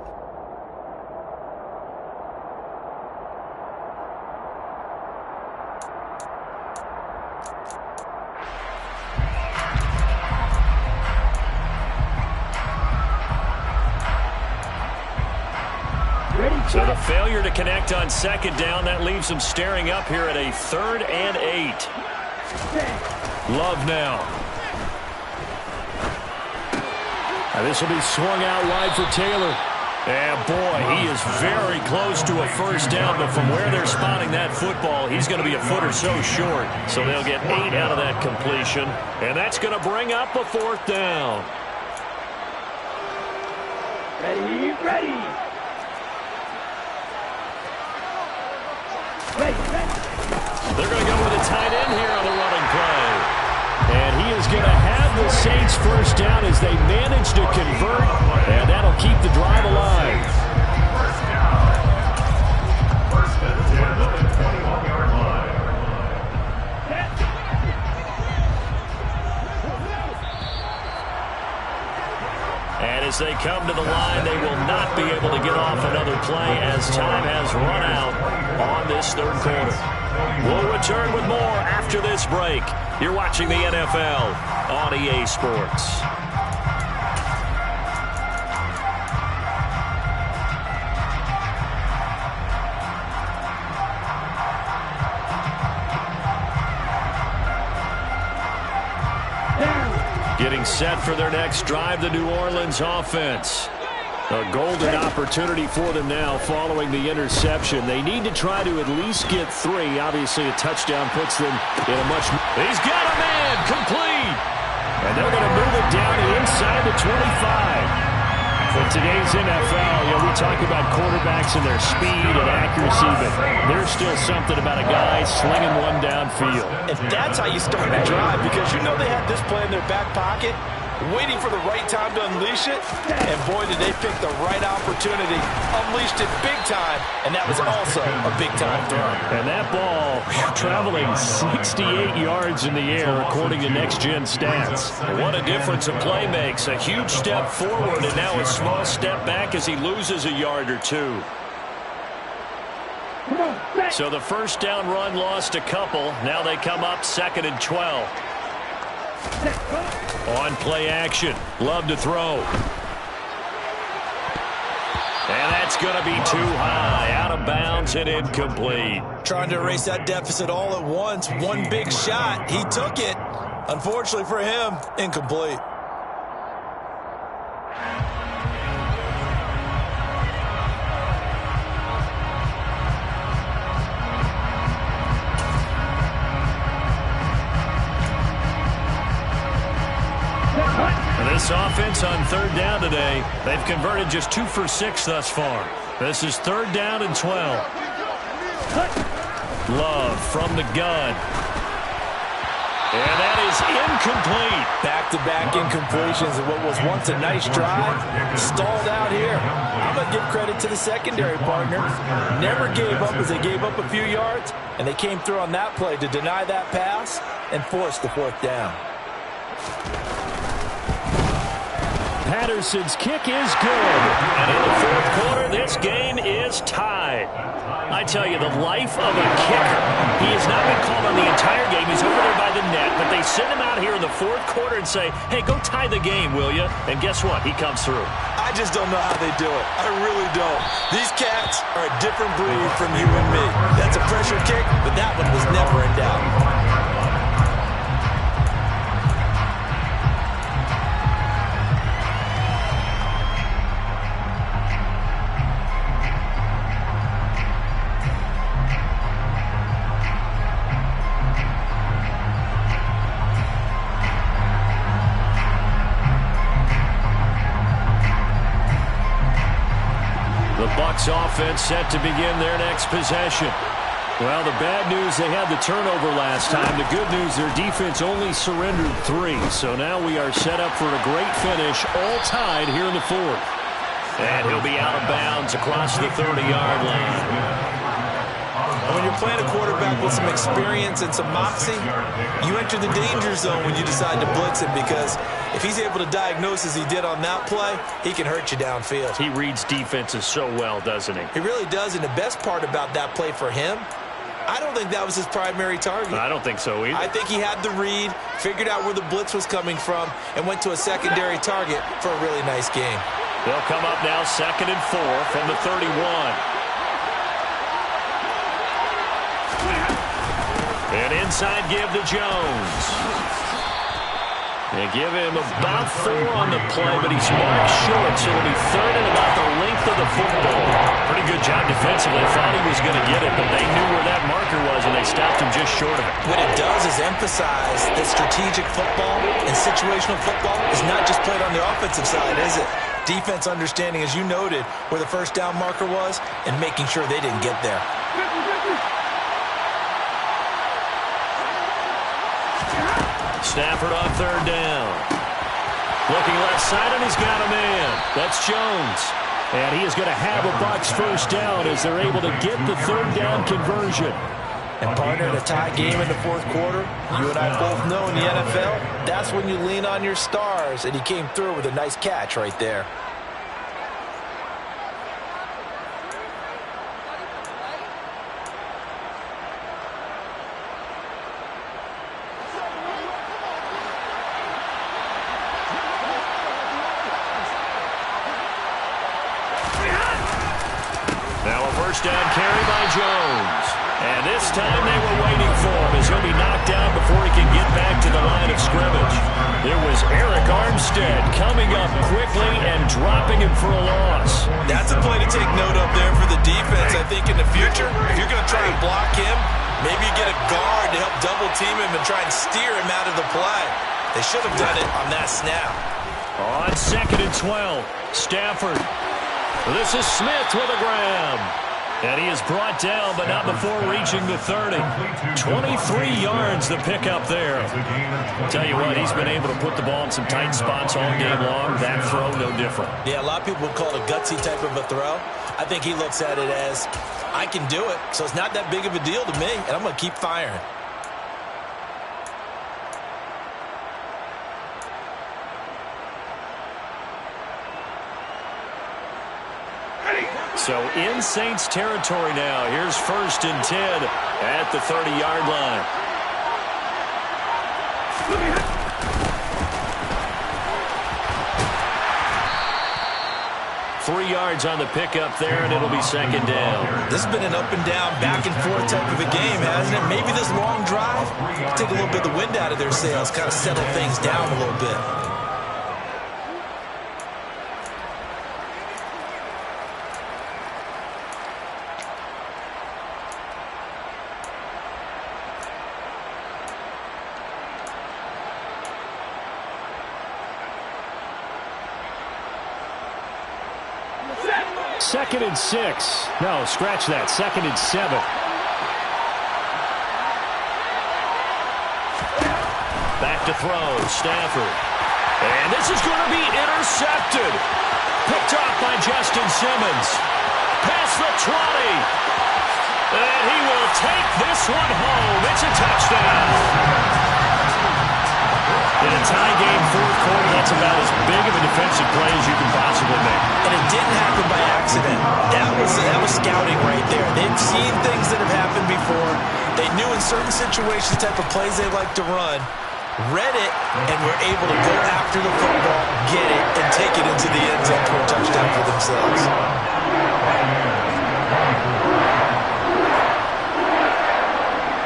So the failure to connect on 2nd down, that leaves them staring up here at a 3rd and 8. Love now. Now this will be swung out wide for Taylor. And boy, he is very close to a first down, but from where they're spotting that football, he's going to be a foot or so short. So they'll get 8 out of that completion, and that's going to bring up a 4th down. Ready. They're going to go with a tight end here on the running play. And he is going to have the Saints first down as they manage to convert, and that'll keep the drive alive. First and 10 at the 21-yard line. And as they come to the line, they will not be able to get off another play as time has run out on this 3rd quarter. We'll return with more after this break. You're watching the NFL on EA Sports. Getting set for their next drive, the New Orleans offense. A golden opportunity for them now following the interception. They need to try to at least get 3. Obviously, a touchdown puts them in a much... He's got a man! Complete! And they're going to move it down inside the 25. For today's NFL, we talk about quarterbacks and their speed and accuracy, but there's still something about a guy slinging one downfield. And that's how you start a drive, because you know they have this play in their back pocket, waiting for the right time to unleash it, and boy, did they pick the right opportunity, unleashed it big time, and that was also a big-time throw. And that ball traveling 68 yards in the air, according to Next Gen Stats. What a difference a play makes. A huge step forward, and now a small step back as he loses a yard or 2. So the first down run lost a couple. Now they come up 2nd and 12. On play action. Love to throw. And that's going to be too high. Out of bounds and incomplete. Trying to erase that deficit all at once. One big shot. He took it. Unfortunately for him, incomplete. This offense on 3rd down today, they've converted just 2 for 6 thus far. This is 3rd down and 12. Love from the gun. And that is incomplete. Back-to-back incompletions of what was once a nice drive. Stalled out here. I'm going to give credit to the secondary partner. Never gave up as they gave up a few yards, and they came through on that play to deny that pass and force the 4th down. Patterson's kick is good. And in the 4th quarter, this game is tied. I tell you, the life of a kicker. He has not been called on the entire game. He's over there by the net, but they send him out here in the 4th quarter and say, hey, go tie the game, will you? And guess what? He comes through. I just don't know how they do it. I really don't. These cats are a different breed from you and me. That's a pressure kick, but that one was never in doubt. offense set to begin their next possession. Well, the bad news, they had the turnover last time. The good news, their defense only surrendered 3. So now we are set up for a great finish, all tied here in the fourth. And he'll be out of bounds across the 30-yard line. When you're playing a quarterback with some experience and some moxie, you enter the danger zone when you decide to blitz him, because if he's able to diagnose as he did on that play, he can hurt you downfield. He reads defenses so well, doesn't he? He really does, and the best part about that play for him, I don't think that was his primary target. I don't think so either. I think he had the read, figured out where the blitz was coming from, and went to a secondary target for a really nice game. They'll come up now 2nd and 4 from the 31. An inside give to Jones. They give him about 4 on the play, but he's marked short, so it'll be 3rd and about the length of the football. Pretty good job defensively. Thought he was going to get it, but they knew where that marker was, and they stopped him just short of it. What it does is emphasize that strategic football and situational football is not just played on the offensive side, is it? Defense understanding, as you noted, where the first down marker was and making sure they didn't get there. Stafford on 3rd down. Looking left side, and he's got a man. That's Jones. And he is going to have a Bucs first down as they're able to get the 3rd down conversion. And partner, in a tie game in the fourth quarter, you and I both know in the NFL, that's when you lean on your stars, and he came through with a nice catch right there. First down carry by Jones. And this time they were waiting for him as he'll be knocked down before he can get back to the line of scrimmage. It was Eric Armstead coming up quickly and dropping him for a loss. That's a play to take note of there for the defense. I think in the future, if you're going to try and block him, maybe you get a guard to help double team him and try and steer him out of the play. They should have done it on that snap. On 2nd and 12, Stafford. This is Smith with a grab. And he is brought down, but not before reaching the 30. 23 yards the pickup there. Tell you what, he's been able to put the ball in some tight spots all game long. That throw, no different. Yeah, a lot of people would call it a gutsy type of a throw. I think he looks at it as, I can do it, so it's not that big of a deal to me, and I'm going to keep firing. So in Saints territory now. Here's 1st and 10 at the 30-yard line. Three yards on the pickup there, and it'll be 2nd down. This has been an up and down, back and forth type of a game, hasn't it? Maybe this long drive take a little bit of the wind out of their sails, kind of settle things down a little bit. Second and 6. No, scratch that. 2nd and 7. Back to throw. Stafford. And this is going to be intercepted. Picked off by Justin Simmons. Past the 20. And he will take this one home. It's a touchdown. In a tie game, fourth quarter, that's about as big of a defensive play as you can possibly make. And it didn't happen by accident. That was scouting right there. They've seen things that have happened before. They knew in certain situations the type of plays they like to run, read it, and were able to go after the football, get it, and take it into the end zone for a touchdown for themselves.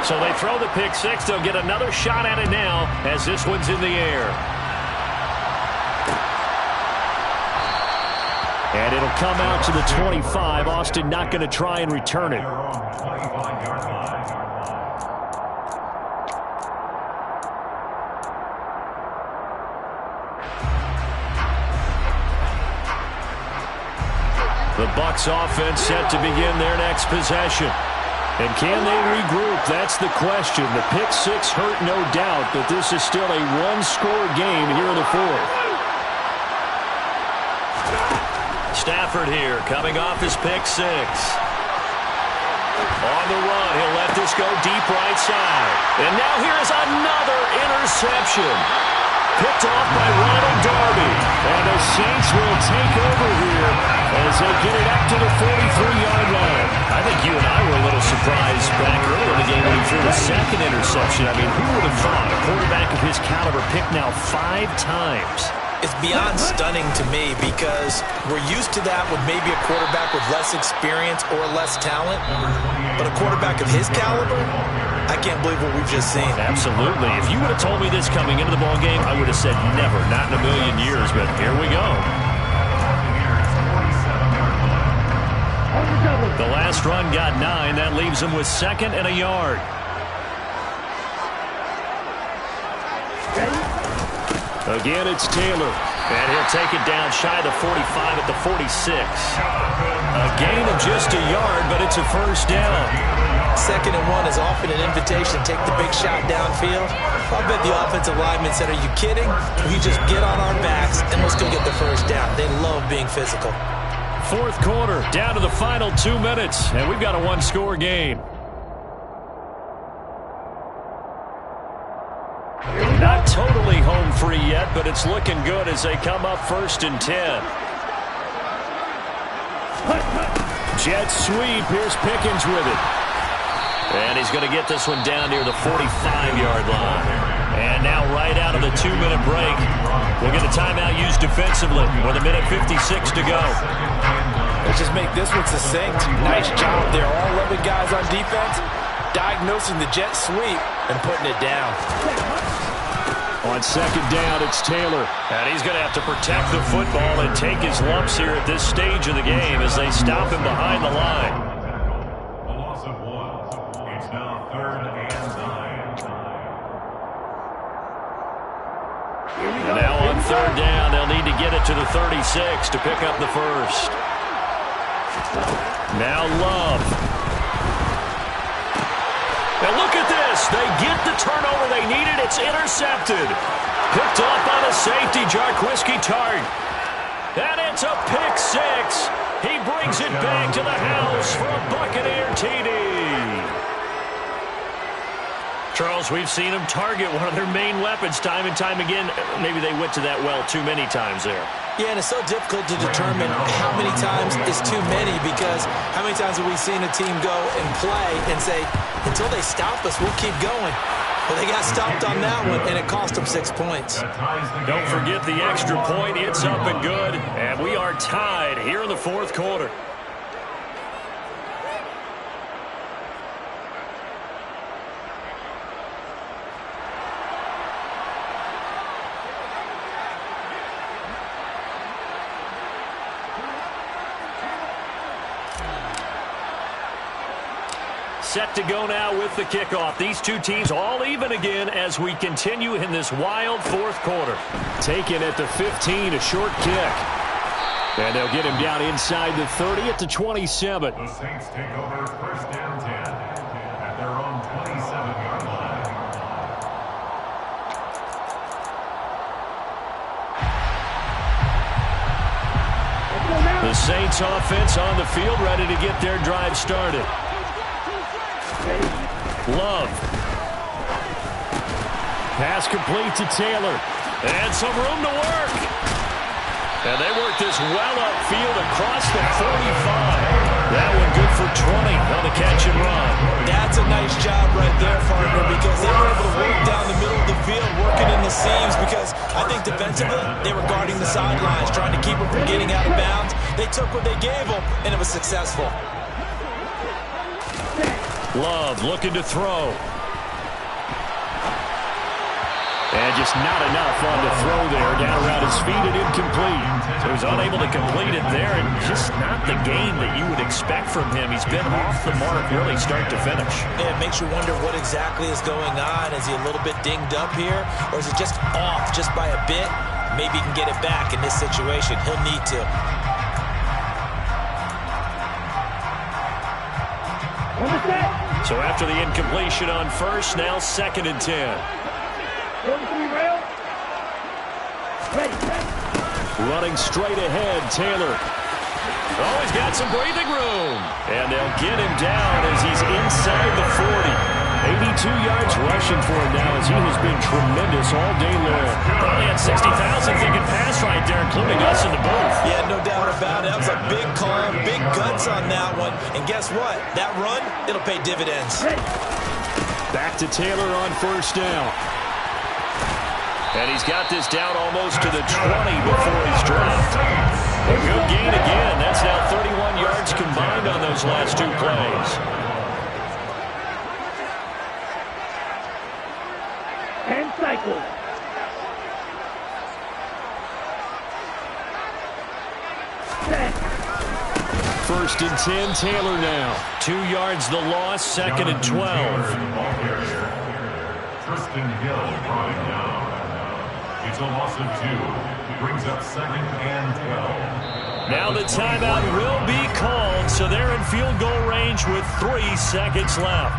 So they throw the pick six. They'll get another shot at it now as this one's in the air. And it'll come out to the 25. Austin not going to try and return it. The Bucs offense set to begin their next possession. And can they regroup? That's the question. The pick six hurt, no doubt, but this is still a one-score game here in the fourth. Stafford here, coming off his pick six. On the run, he'll let this go deep right side. And now here is another interception. Picked off by Ronald Darby. And the Saints will take over here as they get it up to the 43-yard line. I think you and I were a little surprised back earlier in the game when he threw the second interception. I mean, who would have thought a quarterback of his caliber picked now 5 times? It's beyond stunning to me because we're used to that with maybe a quarterback with less experience or less talent. But a quarterback of his caliber, I can't believe what we've just seen. Absolutely. If you would have told me this coming into the ballgame, I would have said never, not in a million years. But here we go. The last run got 9. That leaves him with 2nd and a yard. Again, it's Taylor. And he'll take it down shy of the 45 at the 46. A gain of just a yard, but it's a first down. 2nd and 1 is often an invitation to take the big shot downfield. I'll bet the offensive linemen said, are you kidding? You just get on our backs and let's go get the first down. They love being physical. Fourth quarter, down to the final 2 minutes, and we've got a one-score game. Not totally home free yet, but it's looking good as they come up 1st and 10. Jet sweep. Here's Pickens with it. And he's going to get this one down near the 45-yard line. And now right out of the 2-minute break, we'll get a timeout used defensively with 1:56 to go. Let's just make this one succinct. Nice job there. All 11 guys on defense diagnosing the jet sweep and putting it down. On 2nd down, it's Taylor. And he's going to have to protect the football and take his lumps here at this stage of the game as they stop him behind the line. A loss of 1. It's now 3rd and 9. And now on 3rd down, they'll need to get it to the 36 to pick up the first. Now Love. And look at this. They get the turnover they needed. It's intercepted. Picked off on a safety, Jarquiski Tart. And it's a pick six. He brings it back to the house for a Buccaneer TD. Charles, we've seen them target one of their main weapons time and time again. Maybe they went to that well too many times there. Yeah, and it's so difficult to determine how many times is too many because how many times have we seen a team go and play and say, until they stop us, we'll keep going. Well, they got stopped on that one, and it cost them 6 points. Don't forget the extra point. It's up and good, and we are tied here in the fourth quarter. Set to go now with the kickoff. These two teams all even again as we continue in this wild fourth quarter. Taken at the 15, a short kick. And they'll get him down inside the 30 at the 27. The Saints take over 1st and 10 at their own 27-yard line. The Saints offense on the field, ready to get their drive started. Love. Pass complete to Taylor. And some room to work. And they work this well upfield across the 45. That one good for 20 on the catch and run. That's a nice job right there, partner, because they were able to work down the middle of the field, working in the seams, because I think defensively they were guarding the sidelines, trying to keep them from getting out of bounds. They took what they gave them, and it was successful. Love looking to throw. And just not enough on the throw there. Down around his feet and incomplete. So he's unable to complete it there, and just not the game that you would expect from him. He's been off the mark really start to finish. Yeah, it makes you wonder what exactly is going on. Is he a little bit dinged up here, or is it just off just by a bit? Maybe he can get it back in this situation. He'll need to. So after the incompletion on first, now 2nd and 10. Running straight ahead, Taylor. Oh, he's got some breathing room. And they'll get him down as he's inside the 40. 82 yards rushing for him now as he has been tremendous all day long. Probably had 60,000 thinking pass right there, including us in the booth. Yeah, no doubt about it. That was a big call, big guts on that one. And guess what? That run, it'll pay dividends. Back to Taylor on first down. And he's got this down almost to the 20 before he's dropped. A good gain again. That's now 31 yards combined on those last 2 plays. 10 cycles. First and 10, Taylor now. 2 yards the loss, 2nd and 12. Tristan Hill coming down. It's a loss of 2. Brings up 2nd and 12. Now the timeout will be called, so they're in field goal range with 3 seconds left.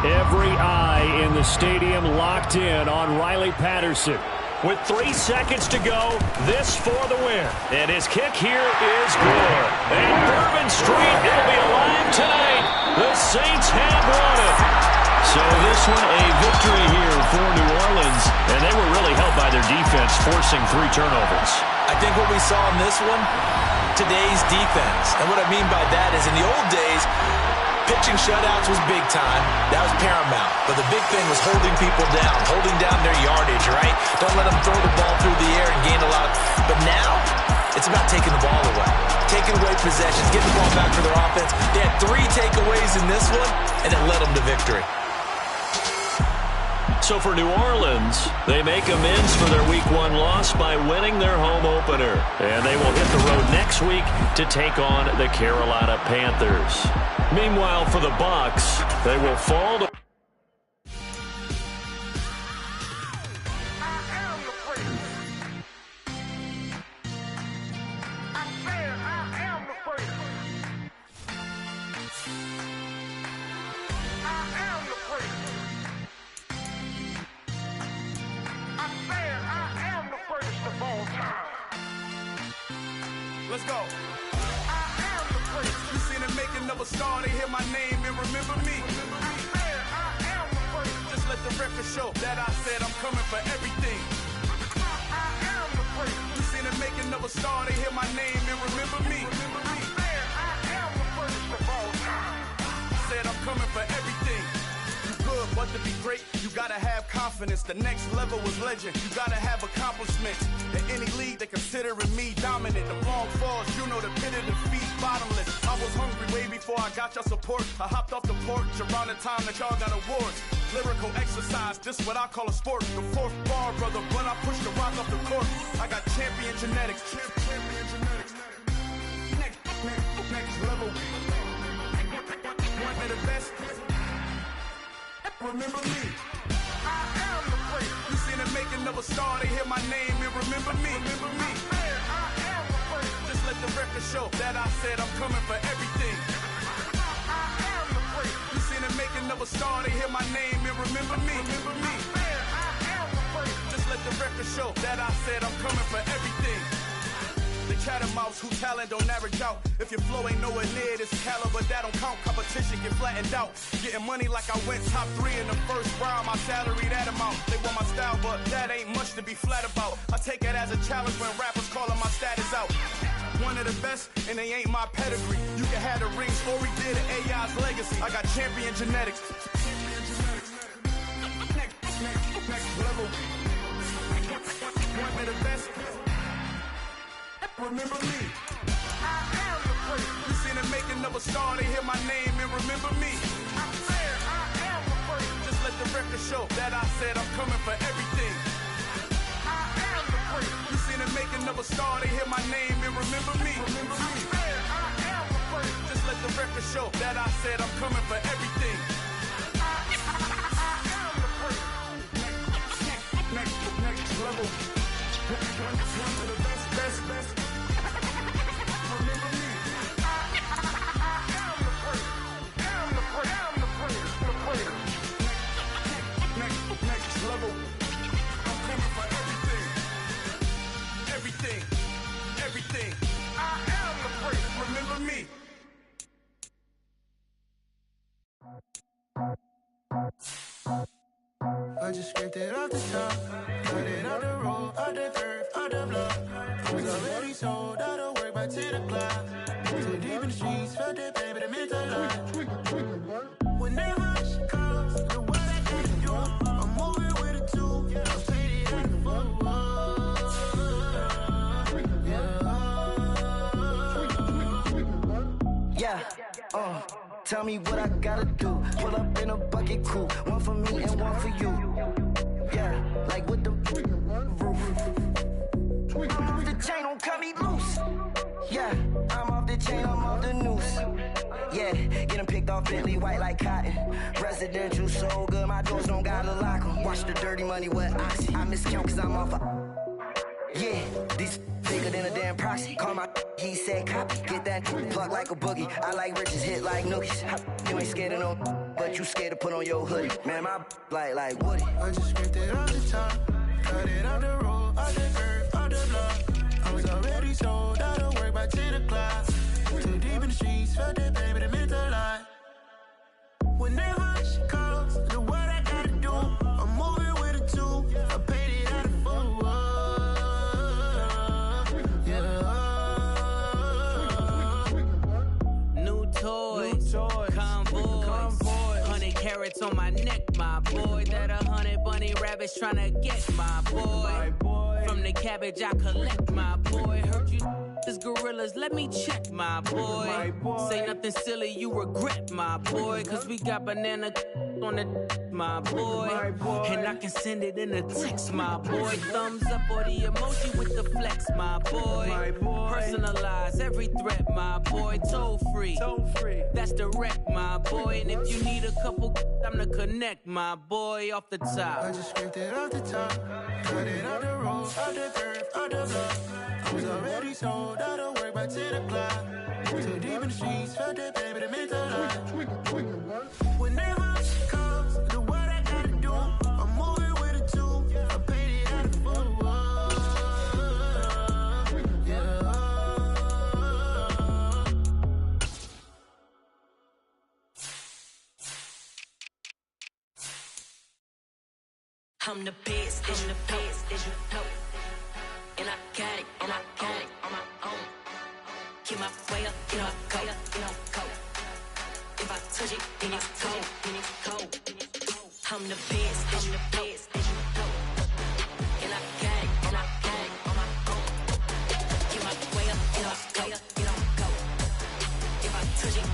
Every eye in the stadium locked in on Riley Patterson. With 3 seconds to go, this for the win. And his kick here is good. And Bourbon Street, it'll be alive tonight. The Saints have won it. So this one a victory here for New Orleans. And they were really helped by their defense, forcing 3 turnovers. I think what we saw in this one, today's defense. And what I mean by that is in the old days, pitching shutouts was big time. That was paramount. But the big thing was holding people down, holding down their yardage, right? Don't let them throw the ball through the air and gain a lot. But now, it's about taking the ball away. Taking away possessions, getting the ball back for their offense. They had 3 takeaways in this one, and it led them to victory. So for New Orleans, they make amends for their Week 1 loss by winning their home opener. And they will hit the road next week to take on the Carolina Panthers. Meanwhile, for the Bucs, they will fall to... Let's go. You seen the making of a star, they hear my name and remember me. Just let the record show that I said I'm coming for everything. You seen the making of a star, they hear my name and remember me. Said I'm coming for everything. Good, but to be great, you gotta have confidence. The next level was legend. You gotta have accomplishments. In any league, they considering me dominant. The long falls, you know the pit of defeat, bottomless. I was hungry way before I got your support. I hopped off the porch around the time that y'all got awards. Lyrical exercise, this what I call a sport. The 4th bar, brother, when I push the rock off the court. I got champion genetics. Champion genetics. Next level. One of the best. Remember me. I am the great. You seen the making of a star, they hear my name and remember me. Remember me. I am the great. Just let the record show that I said I'm coming for everything. I am the great. You seen the making of a star, they hear my name and remember me. Remember me. I am the great. Just let the record show that I said I'm coming for everything. The catamounts who talent don't average out. If your flow ain't nowhere near this caliber, that don't count. Competition get flattened out. Getting money like I went top 3 in the first round. My salary that amount. They want my style, but that ain't much to be flat about. I take it as a challenge when rappers calling my status out. One of the best, and they ain't my pedigree. You can have the rings, or we did an AI's legacy. I got champion genetics. Next level. One of the best. Remember me. I am the great. You seen the making of a star, they hear my name and remember me. I said I am the great. Just let the record show that I said I'm coming for everything. I am the great. You seen the making of a star, they hear my name and remember me. Remember me. I said I am the great. Just let the record show that I said I'm coming for everything. I am the great. Next level. One of the best. scripted off the top. Cut it out the road, out the curve, out the block. I was already sold out of work by 10 o'clock. Too deep in the streets, felt that baby, the mental lie. Whenever she calls, the what I gotta do, I'm moving with a two. I'm faded out the full. Tell me what I gotta do. Pull up in a bucket crew, one for me and one for you. Yeah, like with the roof. I'm off the chain, don't cut me loose. Yeah, I'm off the chain, I'm off the noose. Yeah, getting picked off Bentley, white like cotton. Residential so good, my doors don't gotta lock 'em. Watch the dirty money with oxy. I miscount cause I'm off a... Yeah, these bigger than a damn proxy. Call my he said copy. Get that plug like a boogie. I like riches, hit like nookies. You ain't scared of no, but you scared to put on your hoodie. Man, my like Woody. I just scraped it off the top. Cut it out the road, out the curve, out the block. I was already sold out of work by 10 o'clock. Too deep in the streets, felt that baby, the mental lie. Whenever she calls, the what I gotta do, I'm moving with a two. I paid it out of full. Convoy. 100 carats on my neck, my boy. That 100 bunny rabbits tryna get my boy. From the cabbage I collect, my boy. Heard you is gorillas, let me check, my boy. Say nothing silly, you regret, my boy. Cause we got banana on the my boy. And I can send it in a text, my boy. Thumbs up or the emoji with the flex, my boy. Personalize every threat, my boy. Toll free, that's direct, my boy. And if you need a couple, I'm to connect, my boy, off the top. I just scraped it off the top. Cut it out the road, out the curve, out the block. I was already sold out of work by 10 o'clock. Too deep in the streets, felt that baby, the mental lie. Whenever she calls, the what I gotta do, I'm moving with a two. I paid it out of full. I'm the best, and the best, as you know. And I got it, and I got it on my own. Get my way up, get my go, go. If I touch it, then it's cold, I'm the best, and the best, as you know. And I got it, and I got it on my own. Get my way up, get my go, go. If I touch it,